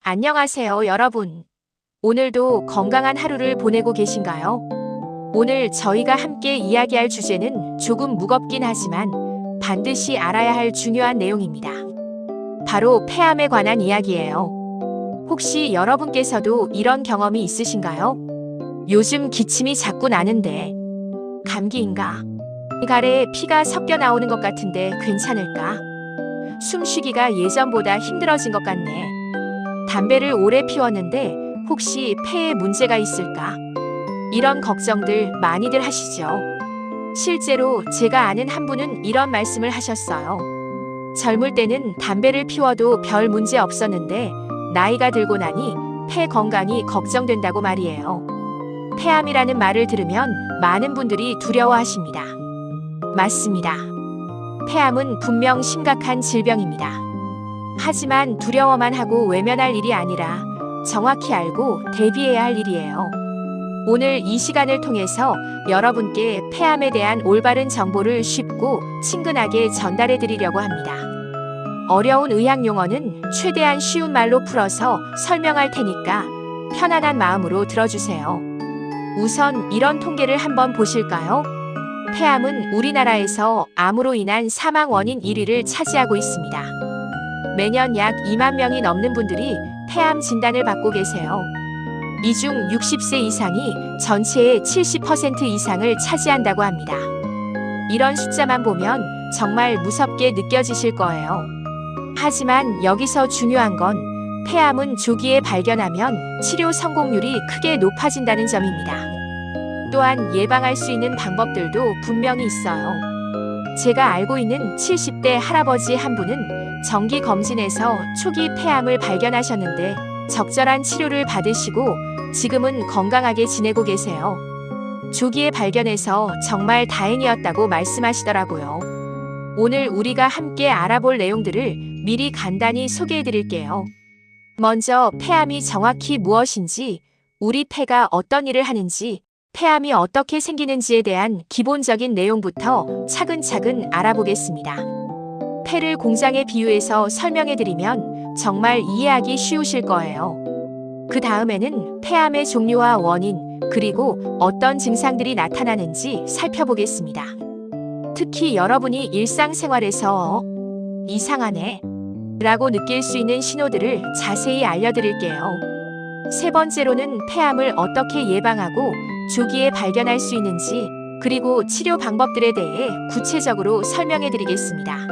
안녕하세요, 여러분. 오늘도 건강한 하루를 보내고 계신가요? 오늘 저희가 함께 이야기할 주제는 조금 무겁긴 하지만 반드시 알아야 할 중요한 내용입니다. 바로 폐암에 관한 이야기예요. 혹시 여러분께서도 이런 경험이 있으신가요? 요즘 기침이 자꾸 나는데 감기인가? 가래에 피가 섞여 나오는 것 같은데 괜찮을까? 숨쉬기가 예전보다 힘들어진 것 같네. 담배를 오래 피웠는데 혹시 폐에 문제가 있을까? 이런 걱정들 많이들 하시죠? 실제로 제가 아는 한 분은 이런 말씀을 하셨어요. 젊을 때는 담배를 피워도 별 문제 없었는데 나이가 들고 나니 폐 건강이 걱정된다고 말이에요. 폐암이라는 말을 들으면 많은 분들이 두려워하십니다. 맞습니다. 폐암은 분명 심각한 질병입니다. 하지만 두려워만 하고 외면할 일이 아니라 정확히 알고 대비해야 할 일이에요. 오늘 이 시간을 통해서 여러분께 폐암에 대한 올바른 정보를 쉽고 친근하게 전달해 드리려고 합니다. 어려운 의학 용어는 최대한 쉬운 말로 풀어서 설명할 테니까 편안한 마음으로 들어주세요. 우선 이런 통계를 한번 보실까요? 폐암은 우리나라에서 암으로 인한 사망 원인 1위를 차지하고 있습니다. 매년 약 2만 명이 넘는 분들이 폐암 진단을 받고 계세요. 이 중 60세 이상이 전체의 70% 이상을 차지한다고 합니다. 이런 숫자만 보면 정말 무섭게 느껴지실 거예요. 하지만 여기서 중요한 건 폐암은 조기에 발견하면 치료 성공률이 크게 높아진다는 점입니다. 또한 예방할 수 있는 방법들도 분명히 있어요. 제가 알고 있는 70대 할아버지 한 분은 정기 검진에서 초기 폐암을 발견하셨는데 적절한 치료를 받으시고 지금은 건강하게 지내고 계세요. 조기에 발견해서 정말 다행이었다고 말씀하시더라고요. 오늘 우리가 함께 알아볼 내용들을 미리 간단히 소개해 드릴게요. 먼저 폐암이 정확히 무엇인지, 우리 폐가 어떤 일을 하는지, 폐암이 어떻게 생기는지에 대한 기본적인 내용부터 차근차근 알아보겠습니다. 폐를 공장에 비유해서 설명해드리면 정말 이해하기 쉬우실 거예요. 그 다음에는 폐암의 종류와 원인, 그리고 어떤 증상들이 나타나는지 살펴보겠습니다. 특히 여러분이 일상생활에서 이상하네 라고 느낄 수 있는 신호들을 자세히 알려드릴게요. 세 번째로는 폐암을 어떻게 예방하고 조기에 발견할 수 있는지, 그리고 치료 방법들에 대해 구체적으로 설명해 드리겠습니다.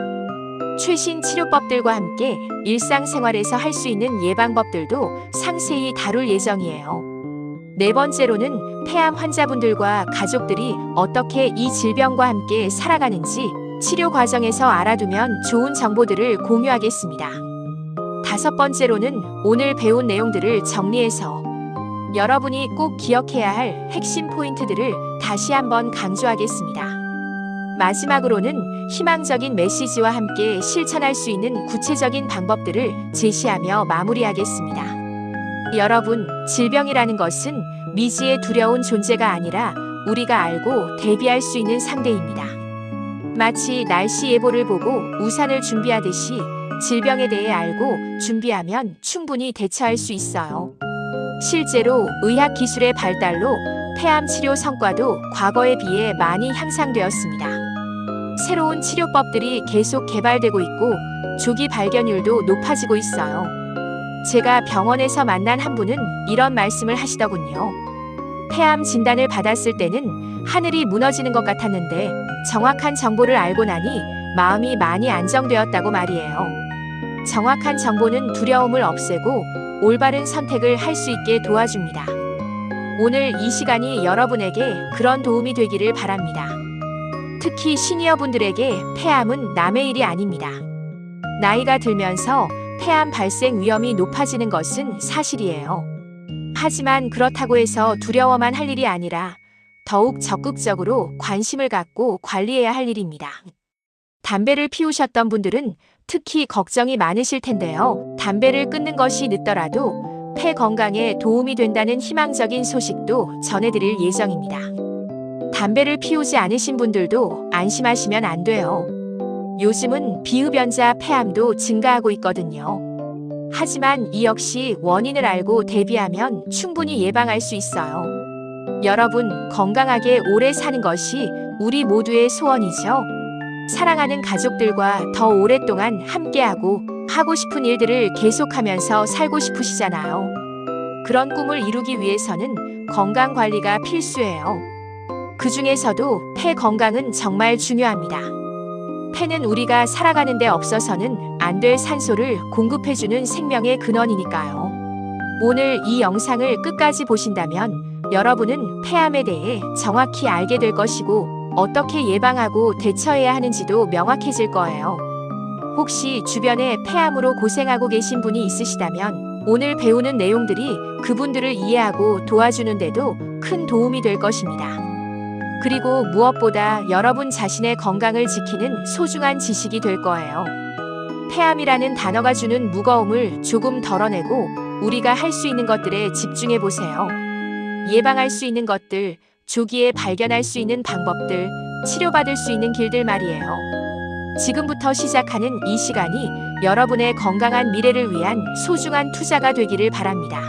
최신 치료법들과 함께 일상생활에서 할 수 있는 예방법들도 상세히 다룰 예정이에요. 네 번째로는 폐암 환자분들과 가족들이 어떻게 이 질병과 함께 살아가는지 치료 과정에서 알아두면 좋은 정보들을 공유하겠습니다. 다섯 번째로는 오늘 배운 내용들을 정리해서 여러분이 꼭 기억해야 할 핵심 포인트들을 다시 한번 강조하겠습니다. 마지막으로는 희망적인 메시지와 함께 실천할 수 있는 구체적인 방법들을 제시하며 마무리하겠습니다. 여러분, 질병이라는 것은 미지의 두려운 존재가 아니라 우리가 알고 대비할 수 있는 상대입니다. 마치 날씨 예보를 보고 우산을 준비하듯이 질병에 대해 알고 준비하면 충분히 대처할 수 있어요. 실제로 의학 기술의 발달로 폐암 치료 성과도 과거에 비해 많이 향상되었습니다. 새로운 치료법들이 계속 개발되고 있고 조기 발견율도 높아지고 있어요. 제가 병원에서 만난 한 분은 이런 말씀을 하시더군요. 폐암 진단을 받았을 때는 하늘이 무너지는 것 같았는데 정확한 정보를 알고 나니 마음이 많이 안정되었다고 말이에요. 정확한 정보는 두려움을 없애고 올바른 선택을 할 수 있게 도와줍니다. 오늘 이 시간이 여러분에게 그런 도움이 되기를 바랍니다. 특히 시니어분들에게 폐암은 남의 일이 아닙니다. 나이가 들면서 폐암 발생 위험이 높아지는 것은 사실이에요. 하지만 그렇다고 해서 두려워만 할 일이 아니라 더욱 적극적으로 관심을 갖고 관리해야 할 일입니다. 담배를 피우셨던 분들은 특히 걱정이 많으실 텐데요. 담배를 끊는 것이 늦더라도 폐 건강에 도움이 된다는 희망적인 소식도 전해드릴 예정입니다. 담배를 피우지 않으신 분들도 안심하시면 안 돼요. 요즘은 비흡연자 폐암도 증가하고 있거든요. 하지만 이 역시 원인을 알고 대비하면 충분히 예방할 수 있어요. 여러분, 건강하게 오래 사는 것이 우리 모두의 소원이죠. 사랑하는 가족들과 더 오랫동안 함께하고 하고 싶은 일들을 계속하면서 살고 싶으시잖아요. 그런 꿈을 이루기 위해서는 건강 관리가 필수예요. 그 중에서도 폐 건강은 정말 중요합니다. 폐는 우리가 살아가는 데 없어서는 안 될 산소를 공급해주는 생명의 근원이니까요. 오늘 이 영상을 끝까지 보신다면 여러분은 폐암에 대해 정확히 알게 될 것이고 어떻게 예방하고 대처해야 하는지도 명확해질 거예요. 혹시 주변에 폐암으로 고생하고 계신 분이 있으시다면 오늘 배우는 내용들이 그분들을 이해하고 도와주는 데도 큰 도움이 될 것입니다. 그리고 무엇보다 여러분 자신의 건강을 지키는 소중한 지식이 될 거예요. 폐암이라는 단어가 주는 무거움을 조금 덜어내고 우리가 할 수 있는 것들에 집중해 보세요. 예방할 수 있는 것들, 조기에 발견할 수 있는 방법들, 치료받을 수 있는 길들 말이에요. 지금부터 시작하는 이 시간이 여러분의 건강한 미래를 위한 소중한 투자가 되기를 바랍니다.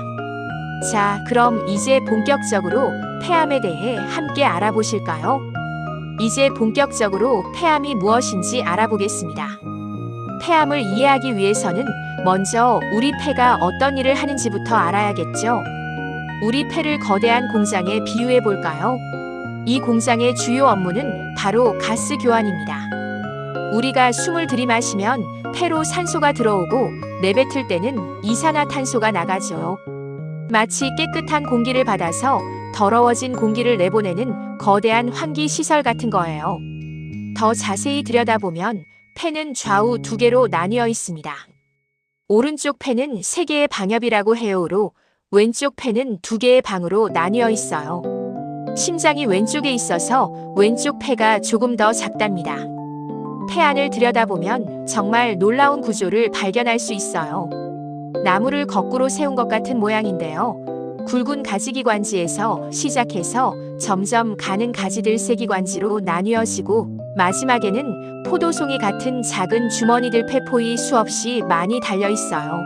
자, 그럼 이제 본격적으로 폐암에 대해 함께 알아보실까요? 이제 본격적으로 폐암이 무엇인지 알아보겠습니다. 폐암을 이해하기 위해서는 먼저 우리 폐가 어떤 일을 하는지부터 알아야겠죠. 우리 폐를 거대한 공장에 비유해 볼까요? 이 공장의 주요 업무는 바로 가스 교환입니다. 우리가 숨을 들이마시면 폐로 산소가 들어오고 내뱉을 때는 이산화탄소가 나가죠. 마치 깨끗한 공기를 받아서 더러워진 공기를 내보내는 거대한 환기 시설 같은 거예요. 더 자세히 들여다보면 폐는 좌우 두 개로 나뉘어 있습니다. 오른쪽 폐는 세 개의 방엽이라고 해요로 왼쪽 폐는 두 개의 방으로 나뉘어 있어요. 심장이 왼쪽에 있어서 왼쪽 폐가 조금 더 작답니다. 폐 안을 들여다보면 정말 놀라운 구조를 발견할 수 있어요. 나무를 거꾸로 세운 것 같은 모양인데요. 굵은 가지기관지에서 시작해서 점점 가는 가지들 세기관지로 나뉘어지고 마지막에는 포도송이 같은 작은 주머니들 폐포이 수없이 많이 달려 있어요.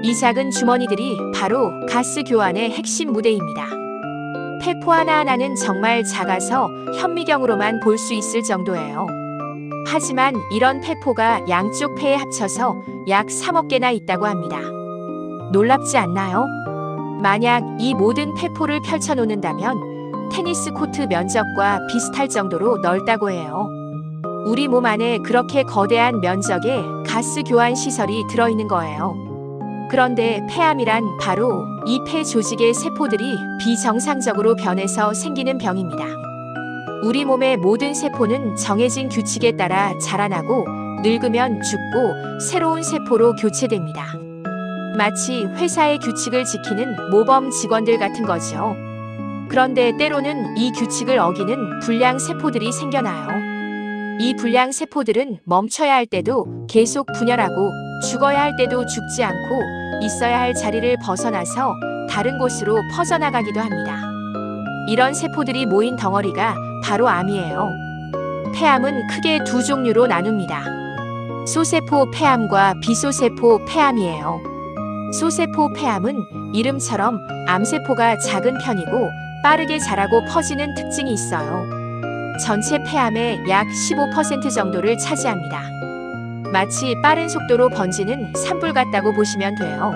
이 작은 주머니들이 바로 가스 교환의 핵심 무대입니다. 폐포 하나하나는 정말 작아서 현미경으로만 볼 수 있을 정도예요. 하지만 이런 폐포가 양쪽 폐에 합쳐서 약 3억 개나 있다고 합니다. 놀랍지 않나요? 만약 이 모든 폐포를 펼쳐놓는다면 테니스 코트 면적과 비슷할 정도로 넓다고 해요. 우리 몸 안에 그렇게 거대한 면적의 가스 교환 시설이 들어있는 거예요. 그런데 폐암이란 바로 이 폐 조직의 세포들이 비정상적으로 변해서 생기는 병입니다. 우리 몸의 모든 세포는 정해진 규칙에 따라 자라나고 늙으면 죽고 새로운 세포로 교체됩니다. 마치 회사의 규칙을 지키는 모범 직원들 같은 거죠. 그런데 때로는 이 규칙을 어기는 불량 세포들이 생겨나요. 이 불량 세포들은 멈춰야 할 때도 계속 분열하고 죽어야 할 때도 죽지 않고 있어야 할 자리를 벗어나서 다른 곳으로 퍼져나가기도 합니다. 이런 세포들이 모인 덩어리가 바로 암이에요. 폐암은 크게 두 종류로 나눕니다. 소세포 폐암과 비소세포 폐암이에요. 소세포 폐암은 이름처럼 암세포가 작은 편이고 빠르게 자라고 퍼지는 특징이 있어요. 전체 폐암의 약 15% 정도를 차지합니다. 마치 빠른 속도로 번지는 산불 같다고 보시면 돼요.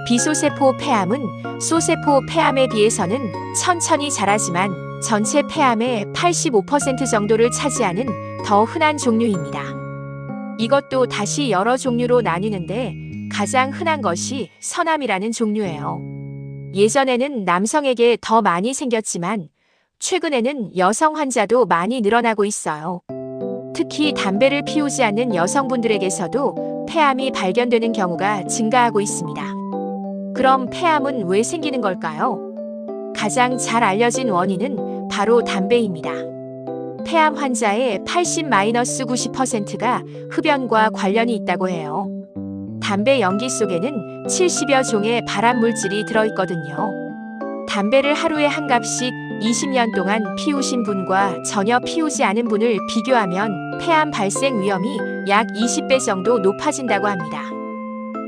비소세포 폐암은 소세포 폐암에 비해서는 천천히 자라지만 전체 폐암의 85% 정도를 차지하는 더 흔한 종류입니다. 이것도 다시 여러 종류로 나뉘는데 가장 흔한 것이 선암이라는 종류예요. 예전에는 남성에게 더 많이 생겼지만 최근에는 여성 환자도 많이 늘어나고 있어요. 특히 담배를 피우지 않는 여성분들에게서도 폐암이 발견되는 경우가 증가하고 있습니다. 그럼 폐암은 왜 생기는 걸까요? 가장 잘 알려진 원인은 바로 담배입니다. 폐암 환자의 80-90%가 흡연과 관련이 있다고 해요. 담배 연기 속에는 70여 종의 발암 물질이 들어있거든요. 담배를 하루에 한 갑씩 20년 동안 피우신 분과 전혀 피우지 않은 분을 비교하면 폐암 발생 위험이 약 20배 정도 높아진다고 합니다.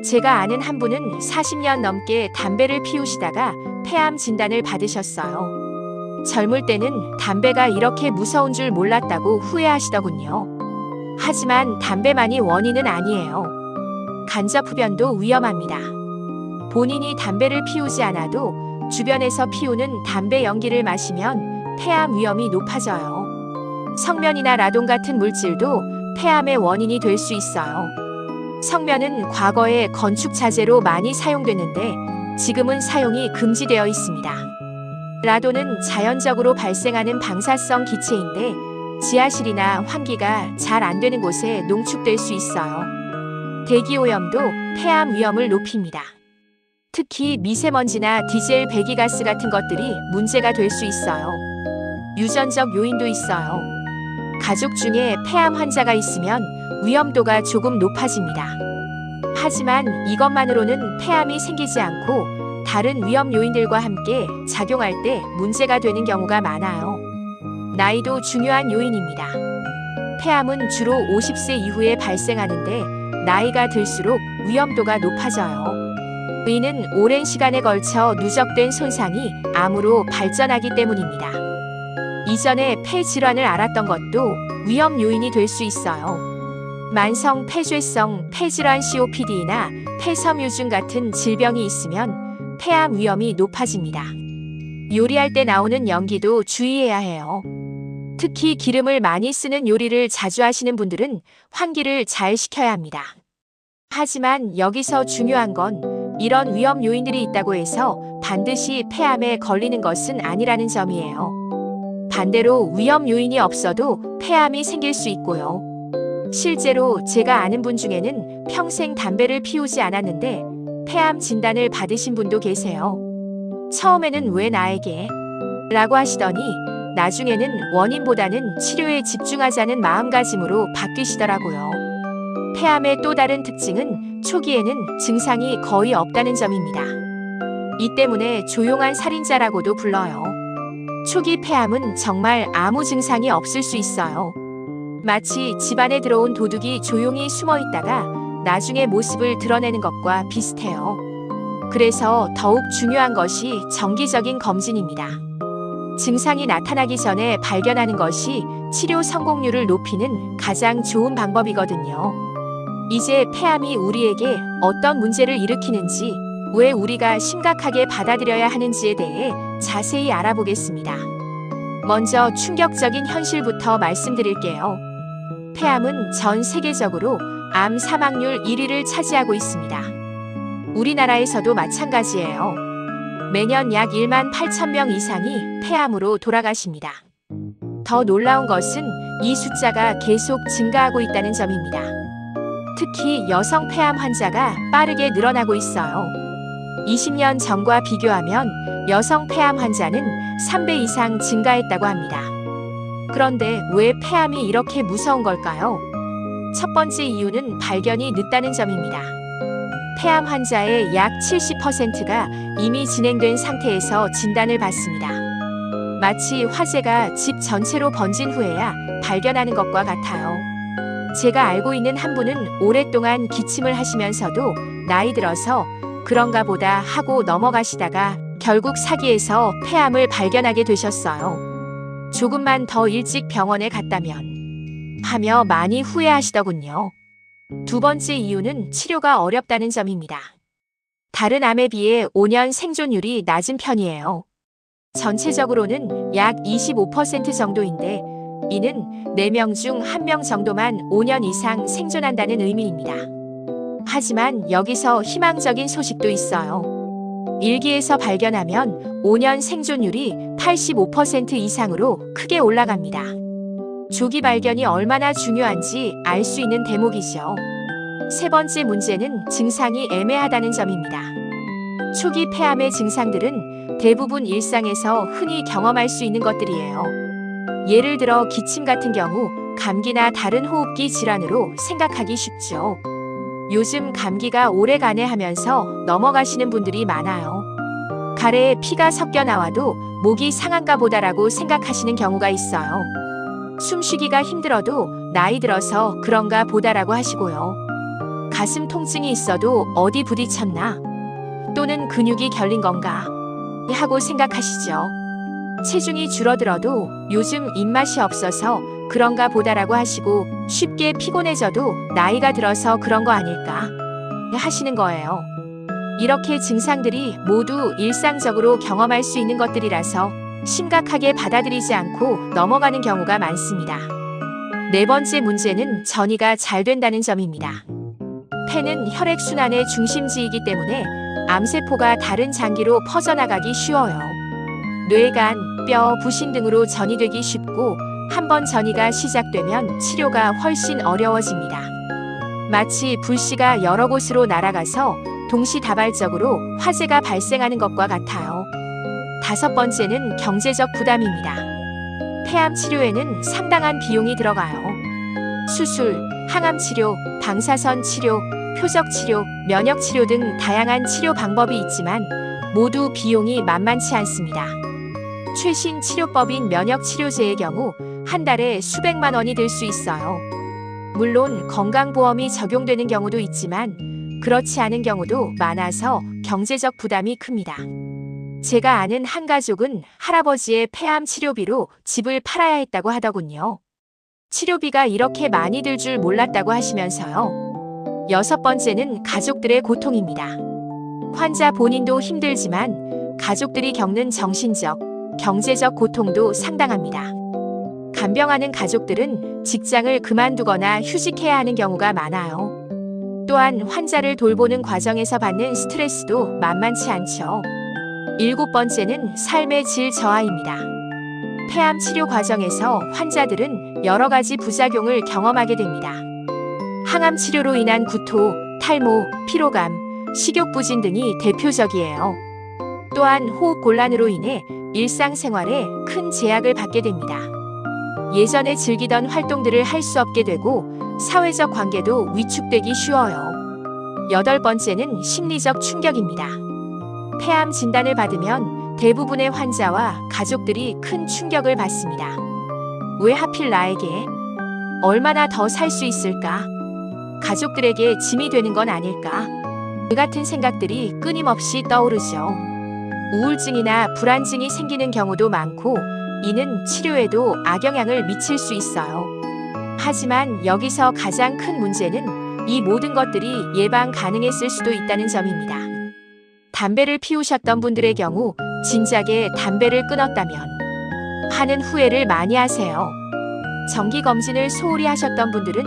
제가 아는 한 분은 40년 넘게 담배를 피우시다가 폐암 진단을 받으셨어요. 젊을 때는 담배가 이렇게 무서운 줄 몰랐다고 후회하시더군요. 하지만 담배만이 원인은 아니에요. 간접 흡연도 위험합니다. 본인이 담배를 피우지 않아도 주변에서 피우는 담배 연기를 마시면 폐암 위험이 높아져요. 성면이나 라돈 같은 물질도 폐암의 원인이 될 수 있어요. 성면은 과거에 건축 자재로 많이 사용됐는데 지금은 사용이 금지되어 있습니다. 라돈은 자연적으로 발생하는 방사성 기체인데 지하실이나 환기가 잘 안 되는 곳에 농축될 수 있어요. 대기오염도 폐암 위험을 높입니다. 특히 미세먼지나 디젤 배기가스 같은 것들이 문제가 될 수 있어요. 유전적 요인도 있어요. 가족 중에 폐암 환자가 있으면 위험도가 조금 높아집니다. 하지만 이것만으로는 폐암이 생기지 않고 다른 위험 요인들과 함께 작용할 때 문제가 되는 경우가 많아요. 나이도 중요한 요인입니다. 폐암은 주로 50세 이후에 발생하는데 나이가 들수록 위험도가 높아져요. 이는 오랜 시간에 걸쳐 누적된 손상이 암으로 발전하기 때문입니다. 이전에 폐 질환을 앓았던 것도 위험 요인이 될 수 있어요. 만성 폐쇄성 폐질환 COPD나 폐섬유증 같은 질병이 있으면 폐암 위험이 높아집니다. 요리할 때 나오는 연기도 주의해야 해요. 특히 기름을 많이 쓰는 요리를 자주 하시는 분들은 환기를 잘 시켜야 합니다. 하지만 여기서 중요한 건 이런 위험 요인들이 있다고 해서 반드시 폐암에 걸리는 것은 아니라는 점이에요. 반대로 위험 요인이 없어도 폐암이 생길 수 있고요. 실제로 제가 아는 분 중에는 평생 담배를 피우지 않았는데 폐암 진단을 받으신 분도 계세요. 처음에는 왜 나에게? 라고 하시더니 나중에는 원인보다는 치료에 집중하자는 마음가짐으로 바뀌시더라고요. 폐암의 또 다른 특징은 초기에는 증상이 거의 없다는 점입니다. 이 때문에 조용한 살인자라고도 불러요. 초기 폐암은 정말 아무 증상이 없을 수 있어요. 마치 집안에 들어온 도둑이 조용히 숨어 있다가 나중에 모습을 드러내는 것과 비슷해요. 그래서 더욱 중요한 것이 정기적인 검진입니다. 증상이 나타나기 전에 발견하는 것이 치료 성공률을 높이는 가장 좋은 방법이거든요. 이제 폐암이 우리에게 어떤 문제를 일으키는지, 왜 우리가 심각하게 받아들여야 하는지에 대해 자세히 알아보겠습니다. 먼저 충격적인 현실부터 말씀드릴게요. 폐암은 전 세계적으로 암 사망률 1위를 차지하고 있습니다. 우리나라에서도 마찬가지예요. 매년 약 1만 8천 명 이상이 폐암으로 돌아가십니다. 더 놀라운 것은 이 숫자가 계속 증가하고 있다는 점입니다. 특히 여성 폐암 환자가 빠르게 늘어나고 있어요. 20년 전과 비교하면 여성 폐암 환자는 3배 이상 증가했다고 합니다. 그런데 왜 폐암이 이렇게 무서운 걸까요? 첫 번째 이유는 발견이 늦다는 점입니다. 폐암 환자의 약 70%가 이미 진행된 상태에서 진단을 받습니다. 마치 화재가 집 전체로 번진 후에야 발견하는 것과 같아요. 제가 알고 있는 한 분은 오랫동안 기침을 하시면서도 나이 들어서 그런가 보다 하고 넘어가시다가 결국 사기에서 폐암을 발견하게 되셨어요. 조금만 더 일찍 병원에 갔다면 하며 많이 후회하시더군요. 두 번째 이유는 치료가 어렵다는 점입니다. 다른 암에 비해 5년 생존율이 낮은 편이에요. 전체적으로는 약 25% 정도인데 이는 4명 중 1명 정도만 5년 이상 생존한다는 의미입니다. 하지만 여기서 희망적인 소식도 있어요. 1기에서 발견하면 5년 생존율이 85% 이상으로 크게 올라갑니다. 조기 발견이 얼마나 중요한지 알 수 있는 대목이죠. 세 번째 문제는 증상이 애매하다는 점입니다. 초기 폐암의 증상들은 대부분 일상에서 흔히 경험할 수 있는 것들이에요. 예를 들어 기침 같은 경우 감기나 다른 호흡기 질환으로 생각하기 쉽죠. 요즘 감기가 오래가네 하면서 넘어가시는 분들이 많아요. 가래에 피가 섞여 나와도 목이 상한가 보다라고 생각하시는 경우가 있어요. 숨쉬기가 힘들어도 나이 들어서 그런가 보다라고 하시고요. 가슴 통증이 있어도 어디 부딪혔나? 또는 근육이 결린 건가? 하고 생각하시죠. 체중이 줄어들어도 요즘 입맛이 없어서 그런가 보다라고 하시고 쉽게 피곤해져도 나이가 들어서 그런 거 아닐까? 하시는 거예요. 이렇게 증상들이 모두 일상적으로 경험할 수 있는 것들이라서 심각하게 받아들이지 않고 넘어가는 경우가 많습니다. 네 번째 문제는 전이가 잘 된다는 점입니다. 폐는 혈액순환의 중심지이기 때문에 암세포가 다른 장기로 퍼져나가기 쉬워요. 뇌간, 뼈, 부신 등으로 전이되기 쉽고 한번 전이가 시작되면 치료가 훨씬 어려워집니다. 마치 불씨가 여러 곳으로 날아가서 동시다발적으로 화재가 발생하는 것과 같아요. 다섯 번째는 경제적 부담입니다. 폐암 치료에는 상당한 비용이 들어가요. 수술, 항암 치료, 방사선 치료, 표적 치료, 면역 치료 등 다양한 치료 방법이 있지만 모두 비용이 만만치 않습니다. 최신 치료법인 면역치료제의 경우 한 달에 수백만 원이 들 수 있어요. 물론 건강보험이 적용되는 경우도 있지만 그렇지 않은 경우도 많아서 경제적 부담이 큽니다. 제가 아는 한 가족은 할아버지의 폐암 치료비로 집을 팔아야 했다고 하더군요. 치료비가 이렇게 많이 들 줄 몰랐다고 하시면서요. 여섯 번째는 가족들의 고통입니다. 환자 본인도 힘들지만 가족들이 겪는 정신적, 경제적 고통도 상당합니다. 간병하는 가족들은 직장을 그만두거나 휴직해야 하는 경우가 많아요. 또한 환자를 돌보는 과정에서 받는 스트레스도 만만치 않죠. 일곱 번째는 삶의 질 저하입니다. 폐암 치료 과정에서 환자들은 여러 가지 부작용을 경험하게 됩니다. 항암 치료로 인한 구토, 탈모, 피로감, 식욕부진 등이 대표적이에요. 또한 호흡 곤란으로 인해 일상생활에 큰 제약을 받게 됩니다. 예전에 즐기던 활동들을 할 수 없게 되고 사회적 관계도 위축되기 쉬워요. 여덟 번째는 심리적 충격입니다. 폐암 진단을 받으면 대부분의 환자와 가족들이 큰 충격을 받습니다. 왜 하필 나에게? 얼마나 더 살 수 있을까? 가족들에게 짐이 되는 건 아닐까? 그 같은 생각들이 끊임없이 떠오르죠. 우울증이나 불안증이 생기는 경우도 많고 이는 치료에도 악영향을 미칠 수 있어요. 하지만 여기서 가장 큰 문제는 이 모든 것들이 예방 가능했을 수도 있다는 점입니다. 담배를 피우셨던 분들의 경우 진작에 담배를 끊었다면 하는 후회를 많이 하세요. 정기검진을 소홀히 하셨던 분들은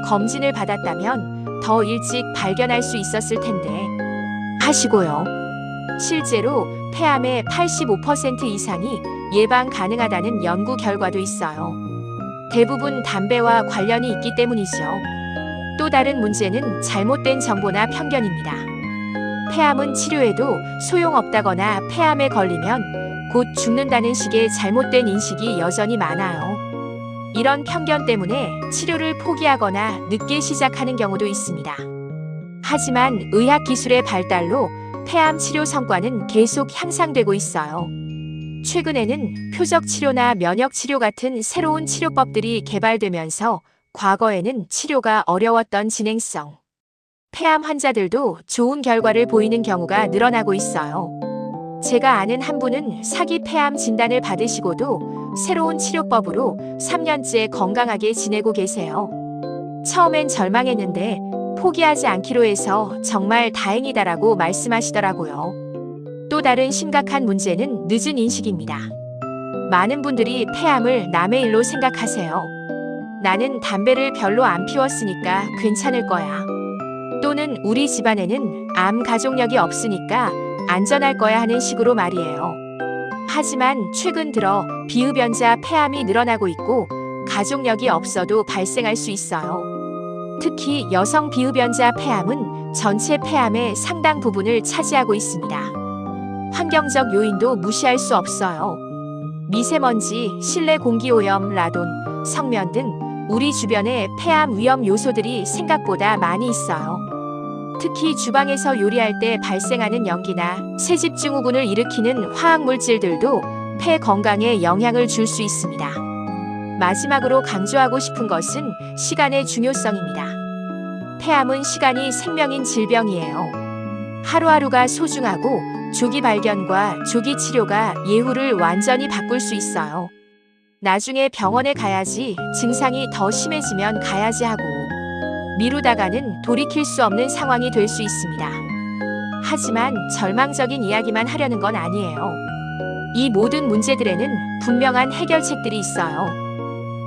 검진을 받았다면 더 일찍 발견할 수 있었을 텐데 하시고요. 실제로 폐암의 85% 이상이 예방 가능하다는 연구 결과도 있어요. 대부분 담배와 관련이 있기 때문이죠. 또 다른 문제는 잘못된 정보나 편견입니다. 폐암은 치료해도 소용없다거나 폐암에 걸리면 곧 죽는다는 식의 잘못된 인식이 여전히 많아요. 이런 편견 때문에 치료를 포기하거나 늦게 시작하는 경우도 있습니다. 하지만 의학기술의 발달로 폐암 치료 성과는 계속 향상되고 있어요. 최근에는 표적 치료나 면역 치료 같은 새로운 치료법들이 개발되면서 과거에는 치료가 어려웠던 진행성, 폐암 환자들도 좋은 결과를 보이는 경우가 늘어나고 있어요. 제가 아는 한 분은 사기 폐암 진단을 받으시고도 새로운 치료법으로 3년째 건강하게 지내고 계세요. 처음엔 절망했는데 포기하지 않기로 해서 정말 다행이다라고 말씀하시더라고요. 또 다른 심각한 문제는 늦은 인식입니다. 많은 분들이 폐암을 남의 일로 생각하세요. 나는 담배를 별로 안 피웠으니까 괜찮을 거야. 또는 우리 집안에는 암 가족력이 없으니까 안전할 거야 하는 식으로 말이에요. 하지만 최근 들어 비흡연자 폐암이 늘어나고 있고 가족력이 없어도 발생할 수 있어요. 특히 여성 비흡연자 폐암은 전체 폐암의 상당 부분을 차지하고 있습니다. 환경적 요인도 무시할 수 없어요. 미세먼지, 실내 공기오염, 라돈, 성면 등 우리 주변에 폐암 위험 요소들이 생각보다 많이 있어요. 특히 주방에서 요리할 때 발생하는 연기나 새집 증후군을 일으키는 화학물질들도 폐 건강에 영향을 줄 수 있습니다. 마지막으로 강조하고 싶은 것은 시간의 중요성입니다. 폐암은 시간이 생명인 질병이에요. 하루하루가 소중하고 조기 발견과 조기 치료가 예후를 완전히 바꿀 수 있어요. 나중에 병원에 가야지, 증상이 더 심해지면 가야지 하고 미루다가는 돌이킬 수 없는 상황이 될 수 있습니다. 하지만 절망적인 이야기만 하려는 건 아니에요. 이 모든 문제들에는 분명한 해결책들이 있어요.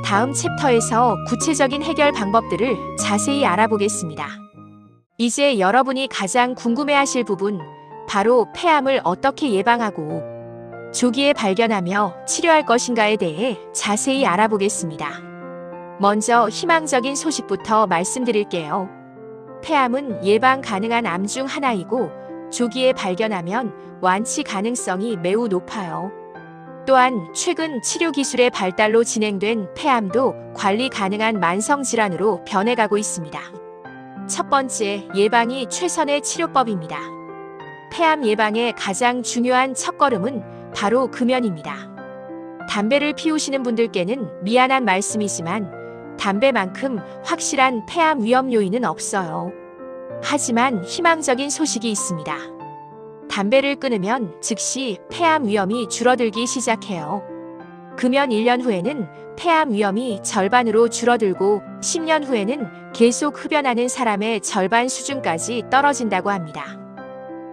다음 챕터에서 구체적인 해결 방법들을 자세히 알아보겠습니다. 이제 여러분이 가장 궁금해하실 부분, 바로 폐암을 어떻게 예방하고 조기에 발견하며 치료할 것인가에 대해 자세히 알아보겠습니다. 먼저 희망적인 소식부터 말씀드릴게요. 폐암은 예방 가능한 암 중 하나이고 조기에 발견하면 완치 가능성이 매우 높아요. 또한 최근 치료 기술의 발달로 진행된 폐암도 관리 가능한 만성 질환으로 변해가고 있습니다. 첫 번째, 예방이 최선의 치료법입니다. 폐암 예방의 가장 중요한 첫걸음은 바로 금연입니다. 담배를 피우시는 분들께는 미안한 말씀이지만 담배만큼 확실한 폐암 위험 요인은 없어요. 하지만 희망적인 소식이 있습니다. 담배를 끊으면 즉시 폐암 위험이 줄어들기 시작해요. 금연 1년 후에는 폐암 위험이 절반으로 줄어들고 10년 후에는 계속 흡연하는 사람의 절반 수준까지 떨어진다고 합니다.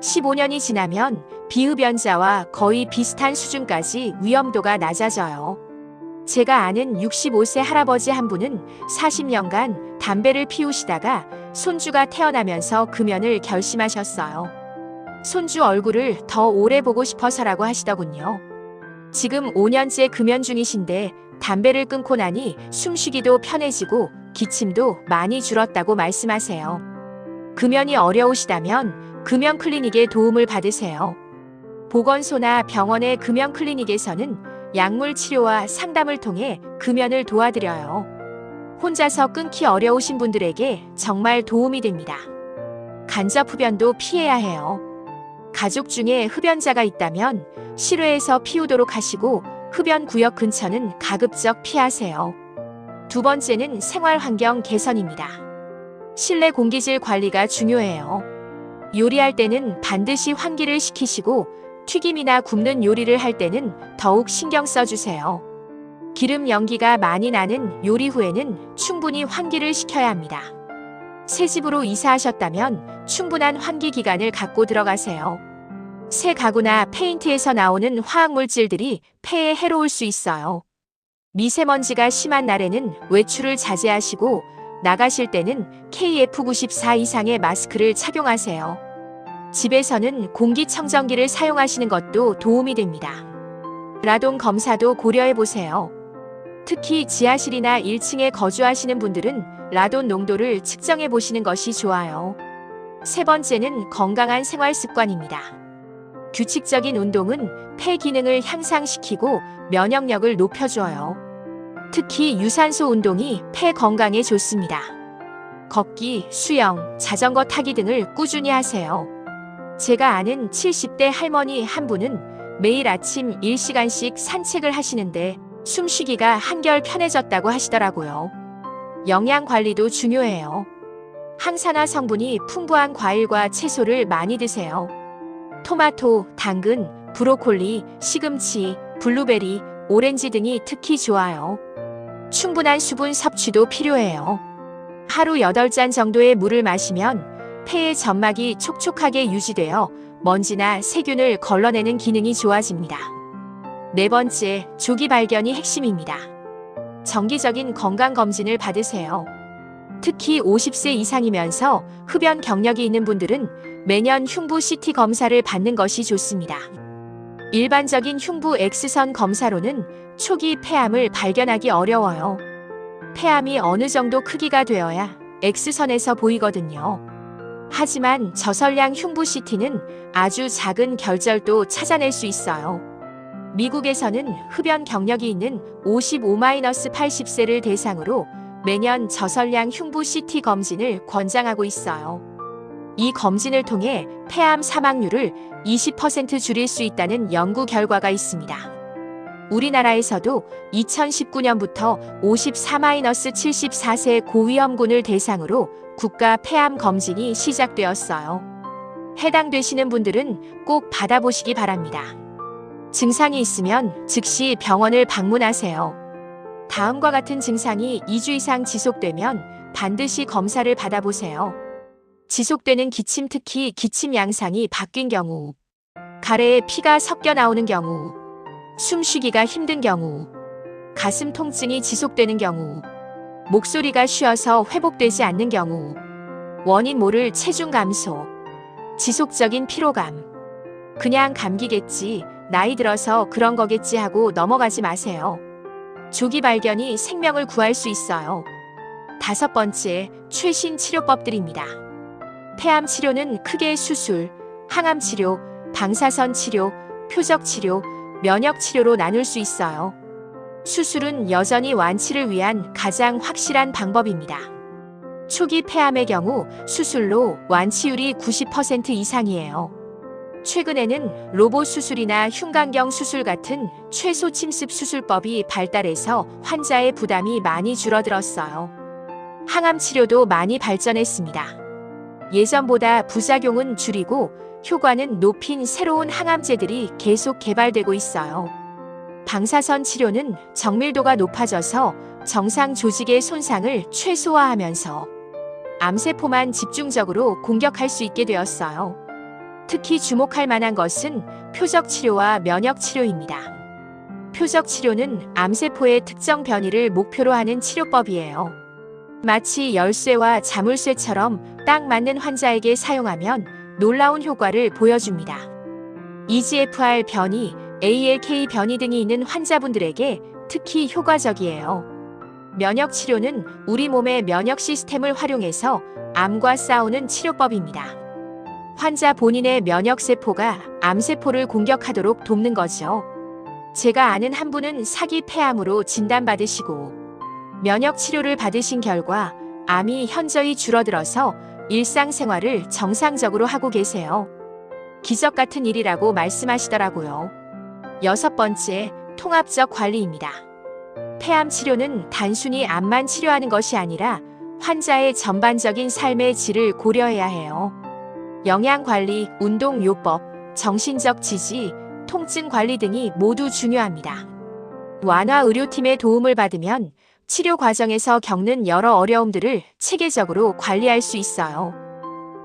15년이 지나면 비흡연자와 거의 비슷한 수준까지 위험도가 낮아져요. 제가 아는 65세 할아버지 한 분은 40년간 담배를 피우시다가 손주가 태어나면서 금연을 결심하셨어요. 손주 얼굴을 더 오래 보고 싶어서라고 하시더군요. 지금 5년째 금연 중이신데 담배를 끊고 나니 숨쉬기도 편해지고 기침도 많이 줄었다고 말씀하세요. 금연이 어려우시다면 금연 클리닉의 도움을 받으세요. 보건소나 병원의 금연 클리닉에서는 약물 치료와 상담을 통해 금연을 도와드려요. 혼자서 끊기 어려우신 분들에게 정말 도움이 됩니다. 간접 흡연도 피해야 해요. 가족 중에 흡연자가 있다면 실외에서 피우도록 하시고 흡연 구역 근처는 가급적 피하세요. 두 번째는 생활 환경 개선입니다. 실내 공기질 관리가 중요해요. 요리할 때는 반드시 환기를 시키시고 튀김이나 굽는 요리를 할 때는 더욱 신경 써주세요. 기름 연기가 많이 나는 요리 후에는 충분히 환기를 시켜야 합니다. 새 집으로 이사하셨다면 충분한 환기 기간을 갖고 들어가세요. 새 가구나 페인트에서 나오는 화학물질들이 폐에 해로울 수 있어요. 미세먼지가 심한 날에는 외출을 자제하시고 나가실 때는 KF94 이상의 마스크를 착용하세요. 집에서는 공기청정기를 사용하시는 것도 도움이 됩니다. 라돈 검사도 고려해보세요. 특히 지하실이나 1층에 거주하시는 분들은 라돈 농도를 측정해 보시는 것이 좋아요. 세 번째는 건강한 생활 습관입니다. 규칙적인 운동은 폐 기능을 향상시키고 면역력을 높여줘요. 특히 유산소 운동이 폐 건강에 좋습니다. 걷기, 수영, 자전거 타기 등을 꾸준히 하세요. 제가 아는 70대 할머니 한 분은 매일 아침 1시간씩 산책을 하시는데 숨쉬기가 한결 편해졌다고 하시더라고요. 영양 관리도 중요해요. 항산화 성분이 풍부한 과일과 채소를 많이 드세요. 토마토, 당근, 브로콜리, 시금치, 블루베리, 오렌지 등이 특히 좋아요. 충분한 수분 섭취도 필요해요. 하루 8잔 정도의 물을 마시면 폐의 점막이 촉촉하게 유지되어 먼지나 세균을 걸러내는 기능이 좋아집니다. 네 번째, 조기 발견이 핵심입니다. 정기적인 건강검진을 받으세요. 특히 50세 이상이면서 흡연 경력이 있는 분들은 매년 흉부 CT 검사를 받는 것이 좋습니다. 일반적인 흉부 X선 검사로는 초기 폐암을 발견하기 어려워요. 폐암이 어느 정도 크기가 되어야 X선에서 보이거든요. 하지만 저설량 흉부 CT는 아주 작은 결절도 찾아낼 수 있어요. 미국에서는 흡연 경력이 있는 55-80세를 대상으로 매년 저설량 흉부 CT 검진을 권장하고 있어요. 이 검진을 통해 폐암 사망률을 20% 줄일 수 있다는 연구 결과가 있습니다. 우리나라에서도 2019년부터 54-74세 고위험군을 대상으로 국가 폐암 검진이 시작되었어요. 해당되시는 분들은 꼭 받아보시기 바랍니다. 증상이 있으면 즉시 병원을 방문하세요. 다음과 같은 증상이 2주 이상 지속되면 반드시 검사를 받아보세요. 지속되는 기침, 특히 기침 양상이 바뀐 경우, 가래에 피가 섞여 나오는 경우, 숨쉬기가 힘든 경우, 가슴 통증이 지속되는 경우, 목소리가 쉬어서 회복되지 않는 경우, 원인 모를 체중 감소, 지속적인 피로감. 그냥 감기겠지, 나이 들어서 그런 거겠지 하고 넘어가지 마세요. 조기 발견이 생명을 구할 수 있어요. 5번째, 최신 치료법들입니다. 폐암 치료는 크게 수술, 항암 치료, 방사선 치료, 표적 치료, 면역 치료로 나눌 수 있어요. 수술은 여전히 완치를 위한 가장 확실한 방법입니다. 초기 폐암의 경우 수술로 완치율이 90% 이상이에요. 최근에는 로봇 수술이나 흉곽경 수술 같은 최소 침습 수술법이 발달해서 환자의 부담이 많이 줄어들었어요. 항암 치료도 많이 발전했습니다. 예전보다 부작용은 줄이고 효과는 높인 새로운 항암제들이 계속 개발되고 있어요. 방사선 치료는 정밀도가 높아져서 정상 조직의 손상을 최소화하면서 암세포만 집중적으로 공격할 수 있게 되었어요. 특히 주목할 만한 것은 표적 치료와 면역 치료입니다. 표적 치료는 암세포의 특정 변이를 목표로 하는 치료법이에요. 마치 열쇠와 자물쇠처럼 딱 맞는 환자에게 사용하면 놀라운 효과를 보여줍니다. EGFR 변이, ALK 변이 등이 있는 환자분들에게 특히 효과적이에요. 면역 치료는 우리 몸의 면역 시스템을 활용해서 암과 싸우는 치료법입니다. 환자 본인의 면역세포가 암세포를 공격하도록 돕는 거죠. 제가 아는 한 분은 사기 폐암으로 진단받으시고 면역 치료를 받으신 결과 암이 현저히 줄어들어서 일상생활을 정상적으로 하고 계세요. 기적 같은 일이라고 말씀하시더라고요. 6번째, 통합적 관리입니다. 폐암 치료는 단순히 암만 치료하는 것이 아니라 환자의 전반적인 삶의 질을 고려해야 해요. 영양 관리, 운동 요법, 정신적 지지, 통증 관리 등이 모두 중요합니다. 완화 의료팀의 도움을 받으면 치료 과정에서 겪는 여러 어려움들을 체계적으로 관리할 수 있어요.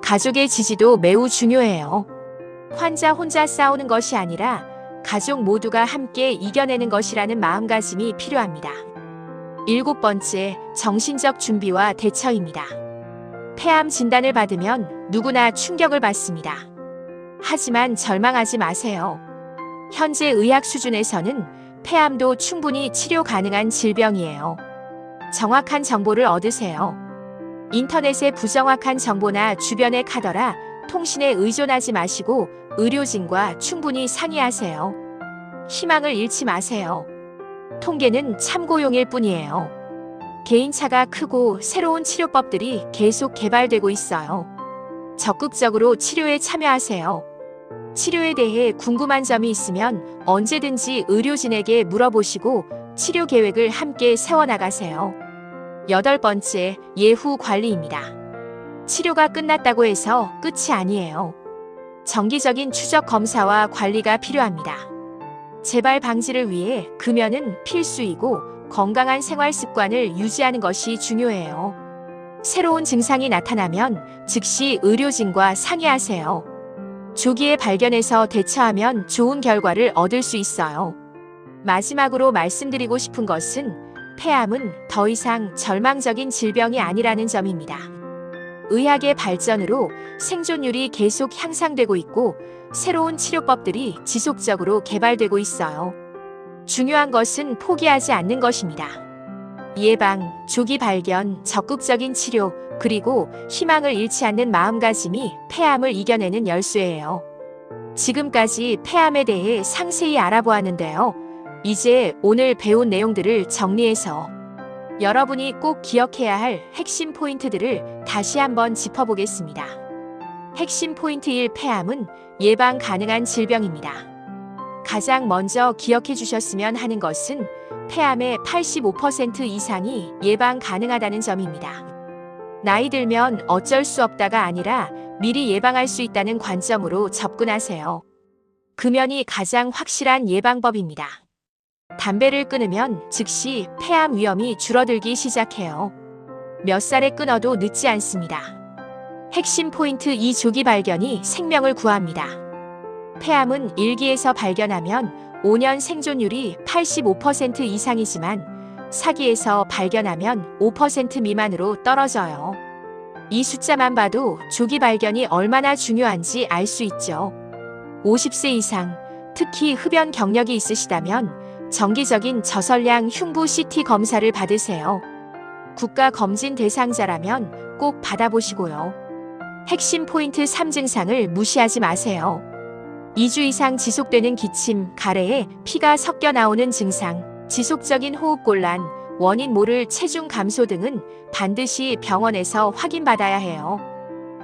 가족의 지지도 매우 중요해요. 환자 혼자 싸우는 것이 아니라 가족 모두가 함께 이겨내는 것이라는 마음가짐이 필요합니다. 7번째, 정신적 준비와 대처입니다. 폐암 진단을 받으면 누구나 충격을 받습니다. 하지만 절망하지 마세요. 현재 의학 수준에서는 폐암도 충분히 치료 가능한 질병이에요. 정확한 정보를 얻으세요. 인터넷의 부정확한 정보나 주변의 카더라, 통신에 의존하지 마시고 의료진과 충분히 상의하세요. 희망을 잃지 마세요. 통계는 참고용일 뿐이에요. 개인차가 크고 새로운 치료법들이 계속 개발되고 있어요. 적극적으로 치료에 참여하세요. 치료에 대해 궁금한 점이 있으면 언제든지 의료진에게 물어보시고 치료 계획을 함께 세워나가세요. 8번째, 예후 관리입니다. 치료가 끝났다고 해서 끝이 아니에요. 정기적인 추적 검사와 관리가 필요합니다. 재발 방지를 위해 금연은 필수이고 건강한 생활 습관을 유지하는 것이 중요해요. 새로운 증상이 나타나면 즉시 의료진과 상의하세요. 조기에 발견해서 대처하면 좋은 결과를 얻을 수 있어요. 마지막으로 말씀드리고 싶은 것은 폐암은 더 이상 절망적인 질병이 아니라는 점입니다. 의학의 발전으로 생존율이 계속 향상되고 있고 새로운 치료법들이 지속적으로 개발되고 있어요. 중요한 것은 포기하지 않는 것입니다. 예방, 조기 발견, 적극적인 치료, 그리고 희망을 잃지 않는 마음가짐이 폐암을 이겨내는 열쇠예요. 지금까지 폐암에 대해 상세히 알아보았는데요. 이제 오늘 배운 내용들을 정리해서 여러분이 꼭 기억해야 할 핵심 포인트들을 다시 한번 짚어보겠습니다. 핵심 포인트 1. 폐암은 예방 가능한 질병입니다. 가장 먼저 기억해 주셨으면 하는 것은 폐암의 85% 이상이 예방 가능하다는 점입니다. 나이 들면 어쩔 수 없다가 아니라 미리 예방할 수 있다는 관점으로 접근하세요. 금연이 가장 확실한 예방법입니다. 담배를 끊으면 즉시 폐암 위험이 줄어들기 시작해요. 몇 살에 끊어도 늦지 않습니다. 핵심 포인트 2. 조기 발견이 생명을 구합니다. 폐암은 1기에서 발견하면 5년 생존율이 85% 이상이지만 4기에서 발견하면 5% 미만으로 떨어져요. 이 숫자만 봐도 조기 발견이 얼마나 중요한지 알 수 있죠. 50세 이상, 특히 흡연 경력이 있으시다면 정기적인 저설량 흉부 CT 검사를 받으세요. 국가 검진 대상자라면 꼭 받아보시고요. 핵심 포인트 3. 증상을 무시하지 마세요. 2주 이상 지속되는 기침, 가래에 피가 섞여 나오는 증상, 지속적인 호흡곤란, 원인 모를 체중 감소 등은 반드시 병원에서 확인받아야 해요.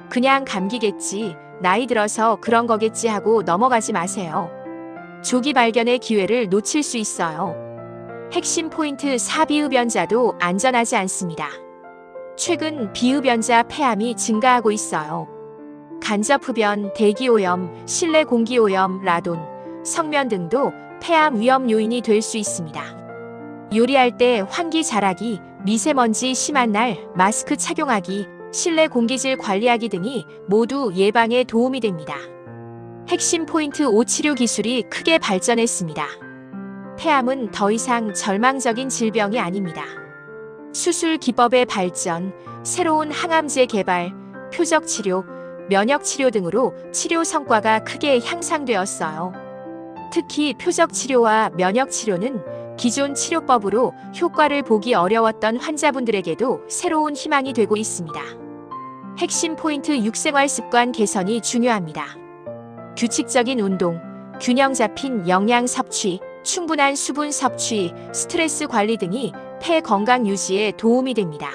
그냥 감기겠지, 나이 들어서 그런 거겠지 하고 넘어가지 마세요. 조기 발견의 기회를 놓칠 수 있어요. 핵심 포인트 4. 비흡연자도 안전하지 않습니다. 최근 비흡연자 폐암이 증가하고 있어요. 간접흡연, 대기오염, 실내 공기오염, 라돈, 성면 등도 폐암 위험 요인이 될 수 있습니다. 요리할 때 환기 잘하기, 미세먼지 심한 날 마스크 착용하기, 실내 공기질 관리하기 등이 모두 예방에 도움이 됩니다. 핵심 포인트 5. 치료 기술이 크게 발전했습니다. 폐암은 더 이상 절망적인 질병이 아닙니다. 수술 기법의 발전, 새로운 항암제 개발, 표적 치료, 면역 치료 등으로 치료 성과가 크게 향상되었어요. 특히 표적 치료와 면역 치료는 기존 치료법으로 효과를 보기 어려웠던 환자분들에게도 새로운 희망이 되고 있습니다. 핵심 포인트 6. 생활 습관 개선이 중요합니다. 규칙적인 운동, 균형 잡힌 영양 섭취, 충분한 수분 섭취, 스트레스 관리 등이 폐 건강 유지에 도움이 됩니다.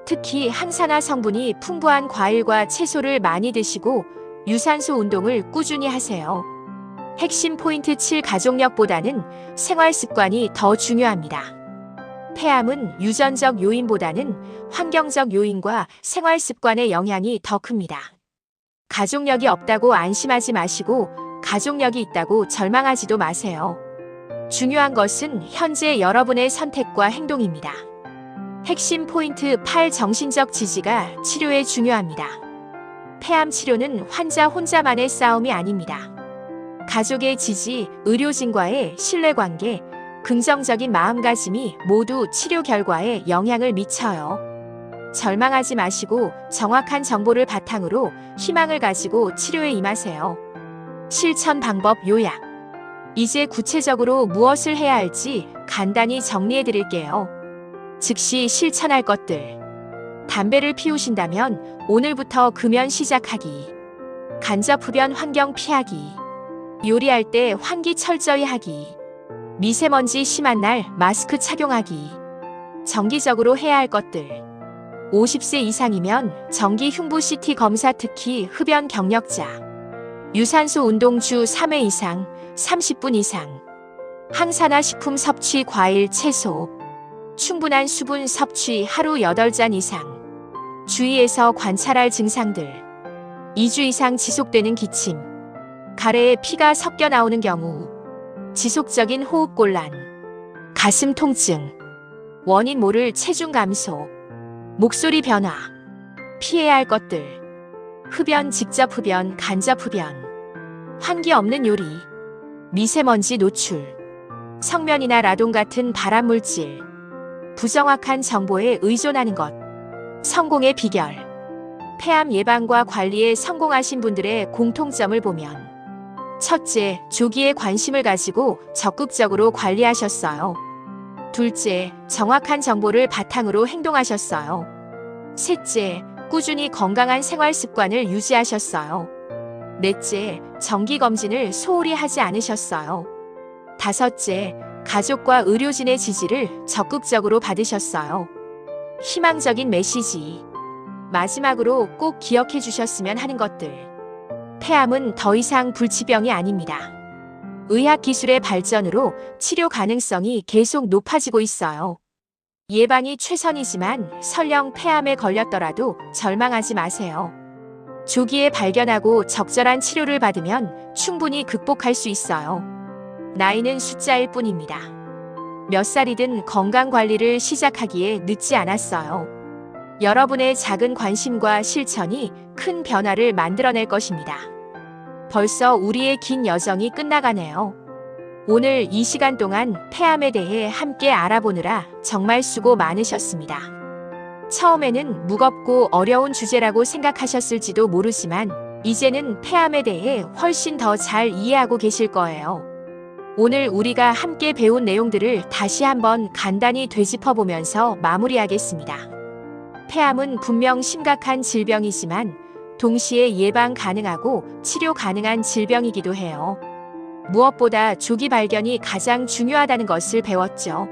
특히 항산화 성분이 풍부한 과일과 채소를 많이 드시고 유산소 운동을 꾸준히 하세요. 핵심 포인트 7. 가족력보다는 생활 습관이 더 중요합니다. 폐암은 유전적 요인보다는 환경적 요인과 생활 습관의 영향이 더 큽니다. 가족력이 없다고 안심하지 마시고 가족력이 있다고 절망하지도 마세요. 중요한 것은 현재 여러분의 선택과 행동입니다. 핵심 포인트 8. 정신적 지지가 치료에 중요합니다. 폐암 치료는 환자 혼자만의 싸움이 아닙니다. 가족의 지지, 의료진과의 신뢰관계, 긍정적인 마음가짐이 모두 치료 결과에 영향을 미쳐요. 절망하지 마시고 정확한 정보를 바탕으로 희망을 가지고 치료에 임하세요. 실천 방법 요약. 이제 구체적으로 무엇을 해야 할지 간단히 정리해 드릴게요. 즉시 실천할 것들. 담배를 피우신다면 오늘부터 금연 시작하기. 간접흡연 환경 피하기. 요리할 때 환기 철저히 하기. 미세먼지 심한 날 마스크 착용하기. 정기적으로 해야 할 것들. 50세 이상이면 정기 흉부 CT 검사, 특히 흡연 경력자. 유산소 운동 주 3회 이상, 30분 이상. 항산화 식품 섭취, 과일, 채소. 충분한 수분 섭취 하루 8잔 이상. 주위에서 관찰할 증상들. 2주 이상 지속되는 기침. 가래에 피가 섞여 나오는 경우. 지속적인 호흡곤란. 가슴 통증. 원인 모를 체중 감소. 목소리 변화. 피해야 할 것들. 흡연, 직접 흡연, 간접 흡연. 환기 없는 요리. 미세먼지 노출. 성면이나 라돈 같은 발암물질. 부정확한 정보에 의존하는 것. 성공의 비결. 폐암 예방과 관리에 성공하신 분들의 공통점을 보면 첫째, 조기에 관심을 가지고 적극적으로 관리하셨어요. 둘째, 정확한 정보를 바탕으로 행동하셨어요. 셋째, 꾸준히 건강한 생활 습관을 유지하셨어요. 넷째, 정기검진을 소홀히 하지 않으셨어요. 다섯째, 가족과 의료진의 지지를 적극적으로 받으셨어요. 희망적인 메시지. 마지막으로 꼭 기억해 주셨으면 하는 것들. 폐암은 더 이상 불치병이 아닙니다. 의학 기술의 발전으로 치료 가능성이 계속 높아지고 있어요. 예방이 최선이지만 설령 폐암에 걸렸더라도 절망하지 마세요. 조기에 발견하고 적절한 치료를 받으면 충분히 극복할 수 있어요. 나이는 숫자일 뿐입니다. 몇 살이든 건강 관리를 시작하기에 늦지 않았어요. 여러분의 작은 관심과 실천이 큰 변화를 만들어낼 것입니다. 벌써 우리의 긴 여정이 끝나가네요. 오늘 이 시간 동안 폐암에 대해 함께 알아보느라 정말 수고 많으셨습니다. 처음에는 무겁고 어려운 주제라고 생각하셨을지도 모르지만 이제는 폐암에 대해 훨씬 더 잘 이해하고 계실 거예요. 오늘 우리가 함께 배운 내용들을 다시 한번 간단히 되짚어보면서 마무리하겠습니다. 폐암은 분명 심각한 질병이지만 동시에 예방 가능하고 치료 가능한 질병이기도 해요. 무엇보다 조기 발견이 가장 중요하다는 것을 배웠죠.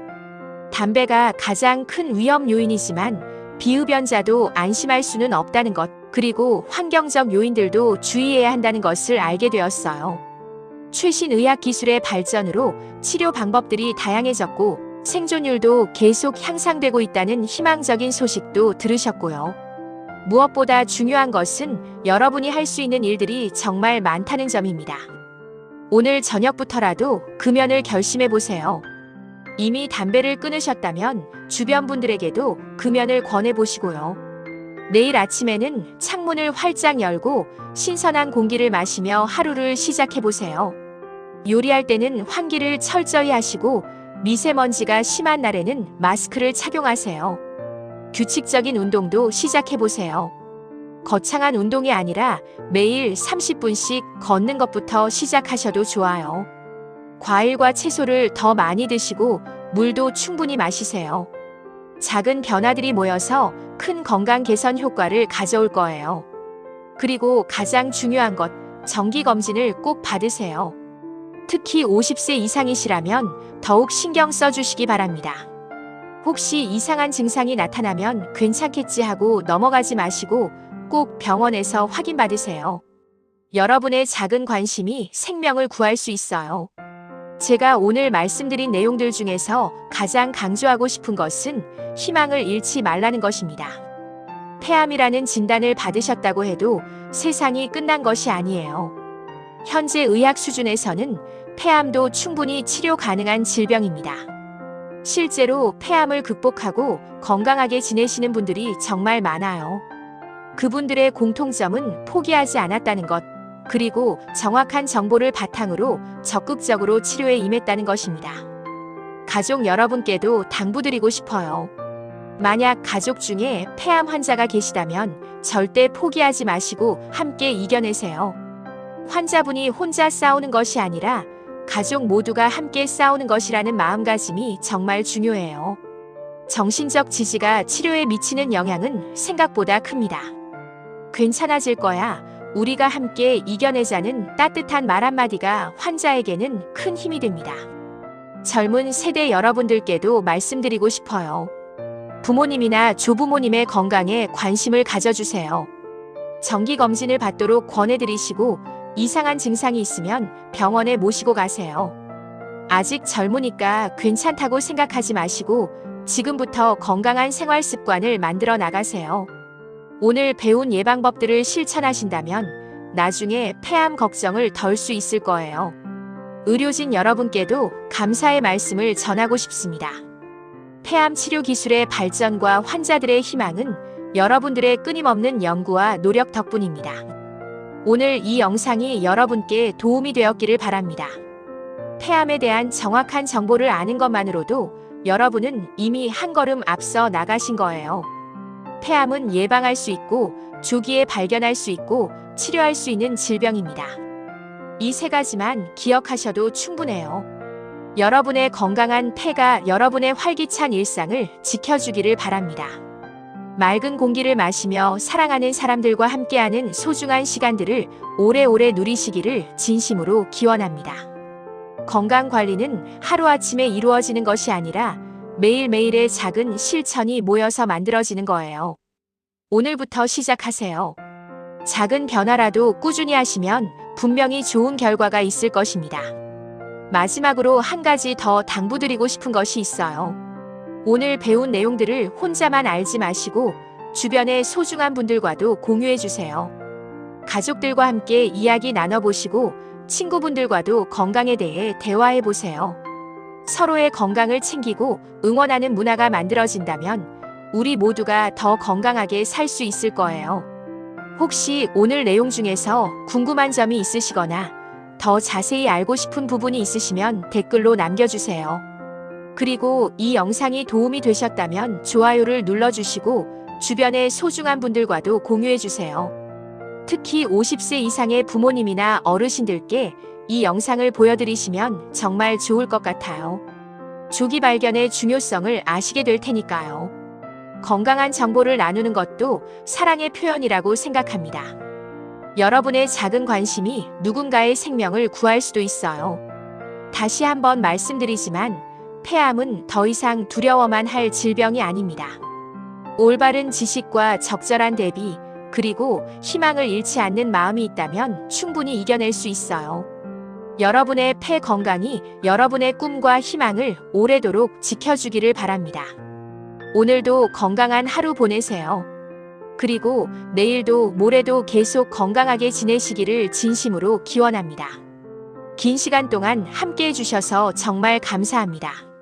담배가 가장 큰 위험 요인이지만 비흡연자도 안심할 수는 없다는 것, 그리고 환경적 요인들도 주의해야 한다는 것을 알게 되었어요. 최신 의학 기술의 발전으로 치료 방법들이 다양해졌고 생존율도 계속 향상되고 있다는 희망적인 소식도 들으셨고요. 무엇보다 중요한 것은 여러분이 할 수 있는 일들이 정말 많다는 점입니다. 오늘 저녁부터라도 금연을 결심해 보세요. 이미 담배를 끊으셨다면 주변 분들에게도 금연을 권해 보시고요. 내일 아침에는 창문을 활짝 열고 신선한 공기를 마시며 하루를 시작해 보세요. 요리할 때는 환기를 철저히 하시고 미세먼지가 심한 날에는 마스크를 착용하세요. 규칙적인 운동도 시작해 보세요. 거창한 운동이 아니라 매일 30분씩 걷는 것부터 시작하셔도 좋아요. 과일과 채소를 더 많이 드시고 물도 충분히 마시세요. 작은 변화들이 모여서 큰 건강 개선 효과를 가져올 거예요. 그리고 가장 중요한 것, 정기검진을 꼭 받으세요. 특히 50세 이상이시라면 더욱 신경 써주시기 바랍니다. 혹시 이상한 증상이 나타나면 괜찮겠지 하고 넘어가지 마시고 꼭 병원에서 확인받으세요. 여러분의 작은 관심이 생명을 구할 수 있어요. 제가 오늘 말씀드린 내용들 중에서 가장 강조하고 싶은 것은 희망을 잃지 말라는 것입니다. 폐암이라는 진단을 받으셨다고 해도 세상이 끝난 것이 아니에요. 현재 의학 수준에서는 폐암도 충분히 치료 가능한 질병입니다. 실제로 폐암을 극복하고 건강하게 지내시는 분들이 정말 많아요. 그분들의 공통점은 포기하지 않았다는 것, 그리고 정확한 정보를 바탕으로 적극적으로 치료에 임했다는 것입니다. 가족 여러분께도 당부드리고 싶어요. 만약 가족 중에 폐암 환자가 계시다면 절대 포기하지 마시고 함께 이겨내세요. 환자분이 혼자 싸우는 것이 아니라 가족 모두가 함께 싸우는 것이라는 마음가짐이 정말 중요해요. 정신적 지지가 치료에 미치는 영향은 생각보다 큽니다. 괜찮아질 거야. 우리가 함께 이겨내자는 따뜻한 말 한마디가 환자에게는 큰 힘이 됩니다. 젊은 세대 여러분들께도 말씀드리고 싶어요. 부모님이나 조부모님의 건강에 관심을 가져주세요. 정기검진을 받도록 권해드리시고 이상한 증상이 있으면 병원에 모시고 가세요. 아직 젊으니까 괜찮다고 생각하지 마시고 지금부터 건강한 생활 습관을 만들어 나가세요. 오늘 배운 예방법들을 실천하신다면 나중에 폐암 걱정을 덜 수 있을 거예요. 의료진 여러분께도 감사의 말씀을 전하고 싶습니다. 폐암 치료 기술의 발전과 환자들의 희망은 여러분들의 끊임없는 연구와 노력 덕분입니다. 오늘 이 영상이 여러분께 도움이 되었기를 바랍니다. 폐암에 대한 정확한 정보를 아는 것만으로도 여러분은 이미 한 걸음 앞서 나가신 거예요. 폐암은 예방할 수 있고 조기에 발견할 수 있고 치료할 수 있는 질병입니다. 이 세 가지만 기억하셔도 충분해요. 여러분의 건강한 폐가 여러분의 활기찬 일상을 지켜주기를 바랍니다. 맑은 공기를 마시며 사랑하는 사람들과 함께하는 소중한 시간들을 오래오래 누리시기를 진심으로 기원합니다. 건강 관리는 하루아침에 이루어지는 것이 아니라 매일매일의 작은 실천이 모여서 만들어지는 거예요. 오늘부터 시작하세요. 작은 변화라도 꾸준히 하시면 분명히 좋은 결과가 있을 것입니다. 마지막으로 한 가지 더 당부드리고 싶은 것이 있어요. 오늘 배운 내용들을 혼자만 알지 마시고 주변의 소중한 분들과도 공유해 주세요. 가족들과 함께 이야기 나눠보시고 친구분들과도 건강에 대해 대화해 보세요. 서로의 건강을 챙기고 응원하는 문화가 만들어진다면 우리 모두가 더 건강하게 살 수 있을 거예요. 혹시 오늘 내용 중에서 궁금한 점이 있으시거나 더 자세히 알고 싶은 부분이 있으시면 댓글로 남겨주세요. 그리고 이 영상이 도움이 되셨다면 좋아요를 눌러주시고 주변의 소중한 분들과도 공유해주세요. 특히 50세 이상의 부모님이나 어르신들께 이 영상을 보여드리시면 정말 좋을 것 같아요. 조기 발견의 중요성을 아시게 될 테니까요. 건강한 정보를 나누는 것도 사랑의 표현이라고 생각합니다. 여러분의 작은 관심이 누군가의 생명을 구할 수도 있어요. 다시 한번 말씀드리지만 폐암은 더 이상 두려워만 할 질병이 아닙니다. 올바른 지식과 적절한 대비, 그리고 희망을 잃지 않는 마음이 있다면 충분히 이겨낼 수 있어요. 여러분의 폐 건강이 여러분의 꿈과 희망을 오래도록 지켜주기를 바랍니다. 오늘도 건강한 하루 보내세요. 그리고 내일도 모레도 계속 건강하게 지내시기를 진심으로 기원합니다. 긴 시간 동안 함께 해주셔서 정말 감사합니다.